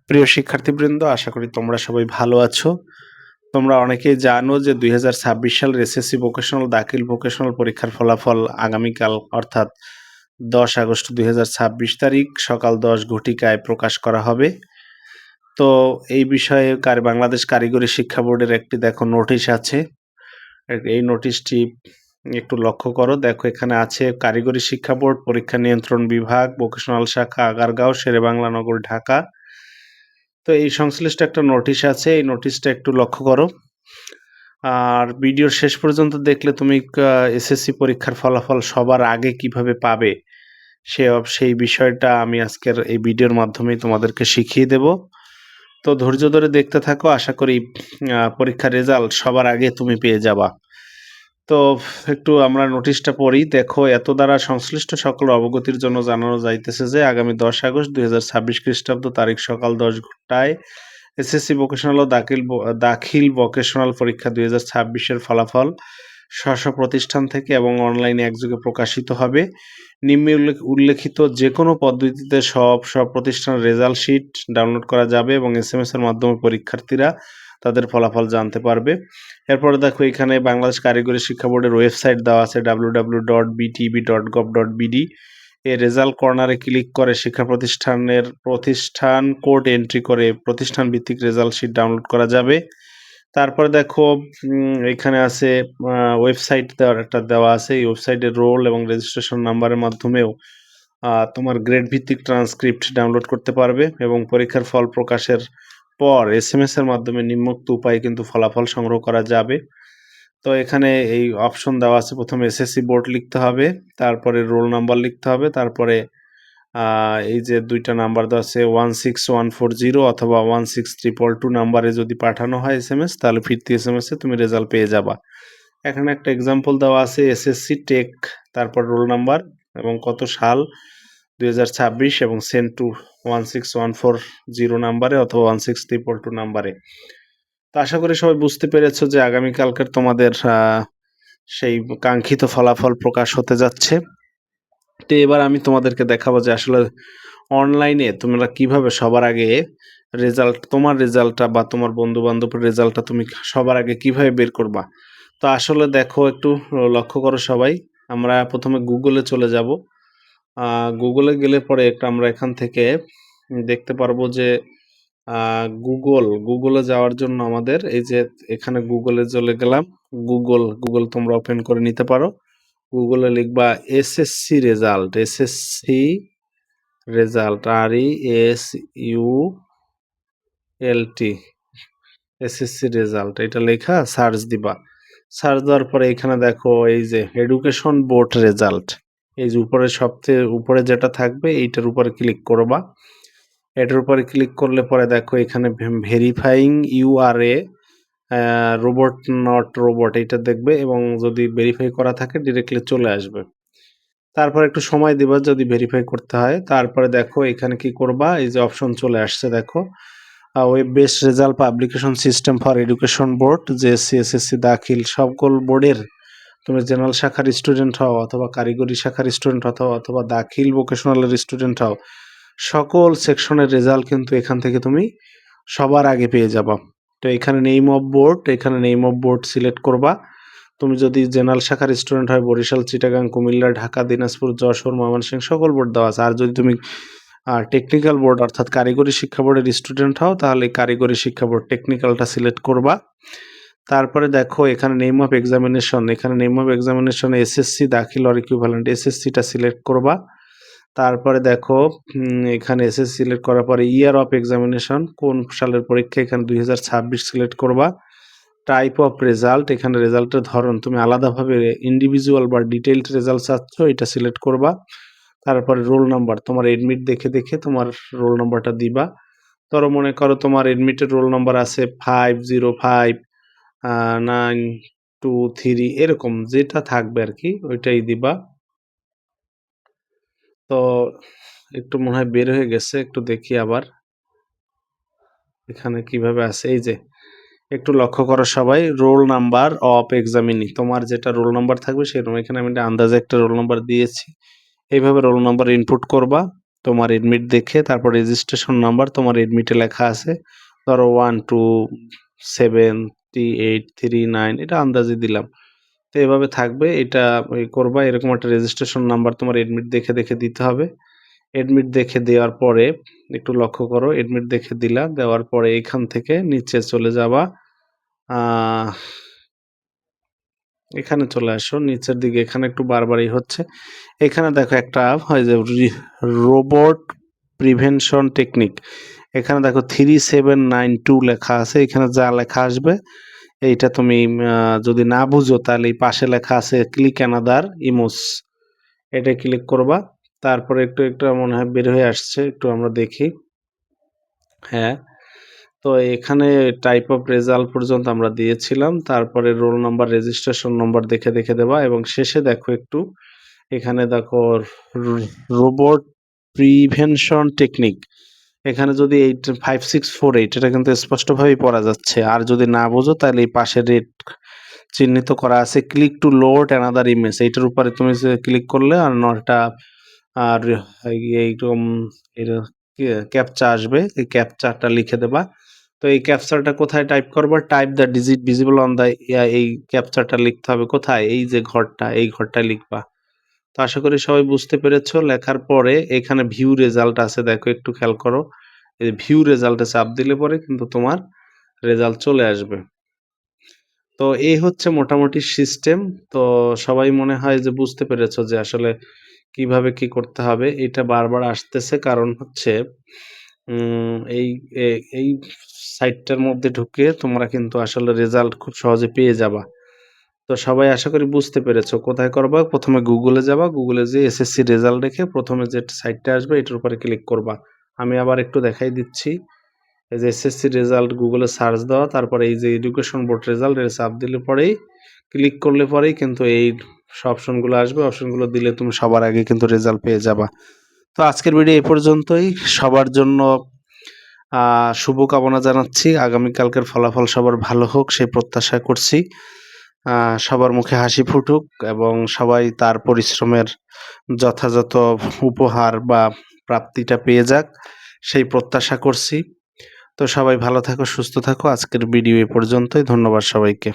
প্রিয় শিক্ষার্থীবৃন্দ, আশা করি তোমরা সবাই ভালো আছো। তোমরা অনেকেই জানো যে 2026 সালের এসএসসি ভোকেশনাল দাখিল ভোকেশনাল পরীক্ষার ফলাফল আগামীকাল অর্থাৎ 10 আগস্ট 2026 তারিখ সকাল 10 ঘটিকায় প্রকাশ করা হবে। তো এই বিষয়ে বাংলাদেশ কারিগরি শিক্ষা বোর্ডের একটি দেখো নোটিশ আছে। এই নোটিশটি একটু লক্ষ্য করো। দেখো এখানে আছে কারিগরি শিক্ষা বোর্ড, পরীক্ষা নিয়ন্ত্রণ বিভাগ, ভোকেশনাল শাখা, আগারগাঁও, শেরেবাংলা নগর, ঢাকা। তো এই সংশ্লিষ্ট একটা নোটিশ আছে, এই নোটিশটা একটু লক্ষ্য করো। আর ভিডিওর শেষ পর্যন্ত দেখলে তুমি এসএসসি পরীক্ষার ফলাফল সবার আগে কিভাবে পাবে সেই বিষয়টা আমি আজকের এই ভিডিওর মাধ্যমেই তোমাদেরকে শিখিয়ে দেব। তো ধৈর্য ধরে দেখতে থাকো, আশা করি পরীক্ষার রেজাল্ট সবার আগে তুমি পেয়ে যাবা। তো একটু আমরা নোটিশটা পড়ি। দেখো, এত দ্বারা সংশ্লিষ্ট সকল অবগতির জন্য জানানো যাইতেছে যে আগামী 10 আগস্ট 2026 খ্রিস্টাব্দ তারিখ সকাল 10 ঘটায় এসএসসি ভোকেশনাল ও দাখিল ভোকেশনাল পরীক্ষা 2026-এর ফলাফল স্ব প্রতিষ্ঠান থেকে এবং অনলাইনে একযোগে প্রকাশিত হবে। নিম্নে উল্লেখিত যে কোনো পদ্ধতিতে সব প্রতিষ্ঠানের রেজাল্ট শিট ডাউনলোড করা যাবে এবং এসএমএস এর মাধ্যমে পরীক্ষার্থীরা তাদের ফলাফল জানতে পারবে। এরপরে দেখো, এখানে বাংলাদেশ কারিগরি শিক্ষা বোর্ডের ওয়েবসাইট দেওয়া আছে www.btb.gov.bd। এই রেজাল্ট কর্নারে ক্লিক করে শিক্ষা প্রতিষ্ঠানের প্রতিষ্ঠান কোড এন্ট্রি করে প্রতিষ্ঠান ভিত্তিক রেজাল্ট শিট ডাউনলোড করা যাবে। তারপরে দেখো, এখানে আছে ওয়েবসাইট দেওয়া আছে। এই ওয়েবসাইটের রোল এবং রেজিস্ট্রেশন নাম্বারের মাধ্যমেও তোমার গ্রেড ভিত্তিক ট্রান্সক্রিপ্ট ডাউনলোড করতে পারবে এবং পরীক্ষার ফল প্রকাশের পর এসএমএস এর মাধ্যমে নিম্নোক্ত উপায়ে কিন্তু ফলাফল সংগ্রহ করা যাবে। তো এখানে এই অপশন দেওয়া আছে, প্রথমে এসএসসি বোর্ড লিখতে হবে, তারপরে রোল নাম্বার লিখতে হবে, তারপরে এই যে দুইটা নাম্বার দেওয়া আছে 16140 অথবা 16322 নাম্বারে যদি পাঠানো হয় এসএমএস, তাহলে ফিরতি এসএমএস এ তুমি রেজাল্ট পেয়ে যাবা। এখানে একটা এক্সাম্পল দেওয়া আছে এসএসসি টেক, তারপর রোল নাম্বার এবং কত সাল 2026 এবং সেন্ড টু 16140 নাম্বারে অথবা 16322 নাম্বারে। তো আশা করি সবাই বুঝতে পেরেছো যে আগামীকালকের তোমাদের সেই কাঙ্ক্ষিত ফলাফল প্রকাশ হতে যাচ্ছে। তো এবার আমি তোমাদেরকে দেখাবো যে আসলে অনলাইনে তোমরা কিভাবে সবার আগে তোমার রেজাল্টটা বা তোমার বন্ধু বান্ধবের রেজাল্টটা তুমি সবার আগে কিভাবে বের করবা। তো আসলে দেখো, একটু লক্ষ্য করো সবাই। আমরা প্রথমে গুগলে চলে যাব। গুগলে গেলে পরে আমরা এখান থেকে দেখতে পারবো যে গুগলে যাওয়ার জন্য আমাদের এই যে এখানে গুগলে চলে গেলাম। গুগল তোমরা ওপেন করে নিতে পারো। গুগলে লিখবা SSC result, RESULT, SSC result, এটা লেখা সার্চ দিবা। সার্চ দেওয়ার পরে এখানে দেখো এই যে এডুকেশন বোর্ড রেজাল্ট, এই যে উপরে সবচেয়ে উপরে যেটা থাকবে এইটার উপরে ক্লিক করবা। এটার উপরে ক্লিক করলে পরে দেখো এখানে ভেরিফাইং ইউআরএ রোবট নট রোবট এটা দেখবে এবং যদি ভেরিফাই করা থাকে ডিরেক্টলি চলে আসবে। তারপর একটু সময় দিবা যদি ভেরিফাই করতে হয়। তারপরে দেখো এখানে কি করবা, এই যে অপশন চলে আসছে দেখো, web based result publication system for education board, JSC SSC দাখিল সকল বোর্ডের তুমি জেনারেল শাখার স্টুডেন্ট হও অথবা কারিগরি শাখার স্টুডেন্ট অথবা দাখিল ভোকেশনালের স্টুডেন্ট হও, সকল সেকশনের রেজাল্ট কিন্তু এখান থেকে তুমি সবার আগে পেয়ে যাবা। তো এখানে নেম অফ বোর্ড সিলেক্ট করবা। তুমি যদি জেনারেল শাখার স্টুডেন্ট হয় বরিশাল, চিটাগাং, কুমিল্লা, ঢাকা, দিনাজপুর, যশোর, ময়মনসিংহ সকল বোর্ড দেওয়া আছে। আর যদি তুমি টেকনিক্যাল বোর্ড অর্থাৎ কারিগরি শিক্ষা বোর্ডের স্টুডেন্ট হও তাহলে কারিগরি শিক্ষা বোর্ড টেকনিক্যালটা সিলেক্ট করবা। তারপরে দেখো এখানে নেম অফ এক্সামিনেশন এসএসসি দাখিল অর ইকুইভ্যালেন্ট এসএসসিটা সিলেক্ট করবা। তারপরে দেখো এখানে এসএসসি সিলেক্ট করার পরে ইয়ার অফ এক্সামিনেশন, কোন সালের পরীক্ষা, এখানে 2026 সিলেক্ট করবা। টাইপ অফ রেজাল্ট, এখানে রেজাল্টের ধরন তুমি আলাদাভাবে ইন্ডিভিজুয়াল বা ডিটেইলড রেজাল্ট চাচ্ছ এটা সিলেক্ট করবা। তারপরে রোল নাম্বার, তোমার এডমিট দেখে তোমার রোল নাম্বারটা দিবা। ধরো মনে করো তোমার এডমিটের রোল নাম্বার আছে 505923 এরকম যেটা থাকবে আর কি ওইটাই দিবা। তো একটু মনে হয় বের হয়ে গেছে, একটু দেখি আবার এখানে কিভাবে আছে। এই যে একটু লক্ষ্য করো সবাই, রোল নাম্বার অফ এক্সামিনি, তোমার যেটা রোল নাম্বার থাকবে সেরকম। এখানে আমি আন্দাজে একটা রোল নাম্বার দিয়েছি, এইভাবে রোল নাম্বার ইনপুট করবা। তোমার এডমিট দেখে তারপর রেজিস্ট্রেশন নাম্বার তোমার এডমিটে লেখা আছে, ধরো 1273839, এটা আন্দাজে দিলাম। তো এভাবে থাকবে, এটা করবা, এরকম একটা রেজিস্ট্রেশন নাম্বার তোমার এডমিট দেখে দেখে দিতে হবে। এডমিট দেখে দেওয়ার পরে একটু লক্ষ্য করো, এডমিট দেখে দিলা, দেওয়ার পরে এখান থেকে নিচে চলে যাবা, এখানে চলে আসো নিচের দিকে, এখানে একটু বারবারই হচ্ছে। এখানে দেখো একটা হয় যে রোবট প্রিভেনশন টেকনিক, এখানে দেখো 3792 লেখা আছে, এখানে যা লেখা আসবে এইটা তুমি যদি না বুঝো তাহলে এই পাশে লেখা আছে ক্লিক অ্যানাদার ইমোস, এটা ক্লিক করবা। তারপরে একটু একটু মনে হয় বের হয়ে আসছে, একটু আমরা দেখি। হ্যাঁ, তো এখানে টাইপ অফ রেজাল্ট পর্যন্ত আমরা দিয়েছিলাম, তারপরে রোল নাম্বার রেজিস্ট্রেশন নম্বর দেখে দেখে দেবা, এবং শেষে দেখো একটু এখানে দেখো রোবট প্রিভেনশন টেকনিক, এখানে যদি 85648 এটা কিন্তু স্পষ্টভাবেই পড়া যাচ্ছে, আর যদি না বোঝো তাহলে এই পাশে রেড চিহ্নিত করা আছে click to load another image, এইটার উপরে তুমি ক্লিক করলে আর নটা আর এইরকম ক্যাপচা আসবে, এই ক্যাপচাটা লিখে দেবা। তো এই ক্যাপচাটা কোথায় টাইপ করবা, type the digit visible on the, এই ক্যাপচাটা লিখতে হবে কোথায়, এই যে ঘরটা, এই ঘরটায় লিখবা। তো আশা করি সবাই বুঝতে পেরেছো। লেখার পরে এখানে ভিউ রেজাল্ট আছে, দেখো একটু খেয়াল করো, এই ভিউ রেজাল্টে চাপ দিলে পরে কিন্তু তোমার রেজাল্ট চলে আসবে। তো এই হচ্ছে মোটামুটি সিস্টেম। তো সবাই মনে হয় যে বুঝতে পেরেছো যে আসলে কিভাবে কি করতে হবে। এটা বারবার আসতেছে কারণ হচ্ছে এই এই সাইটটার মধ্যে ঢুকে তোমরা কিন্তু আসলে রেজাল্ট খুব সহজে পেয়ে যাবা। তো সবাই আশা করি বুঝতে পেরেছো। কোথায় করবা, প্রথমে গুগলে যাবা, গুগলে যেয়ে এসএসসি রেজাল্ট রেখে প্রথমে যে সাইটটা আসবে এটার উপরে ক্লিক করবা। আমি আবার একটু দেখাই দিচ্ছি, এই যে এসএসসি রেজাল্ট গুগলে সার্চ দেওয়া, তারপরে এই যে এডুকেশন বোর্ড রেজাল্ট এর চাপ দিলে পরেই, ক্লিক করলে পরেই কিন্তু এই অপশনগুলো আসবে, অপশনগুলো দিলে তুমি সবার আগে কিন্তু রেজাল্ট পেয়ে যাবা। তো আজকের ভিডিও এই পর্যন্তই। সবার জন্য শুভকামনা জানাচ্ছি, আগামীকালকের ফলাফল সবার ভালো হোক সেই প্রত্যাশা করছি। সবার মুখে হাসি ফুটুক এবং সবাই তার পরিশ্রমের যথাযথ উপহার বা প্রাপ্তিটা পেয়ে যাক সেই প্রত্যাশা করছি। তো সবাই ভালো থাকো, সুস্থ থাকো। আজকের ভিডিও এ পর্যন্তই। ধন্যবাদ সবাইকে।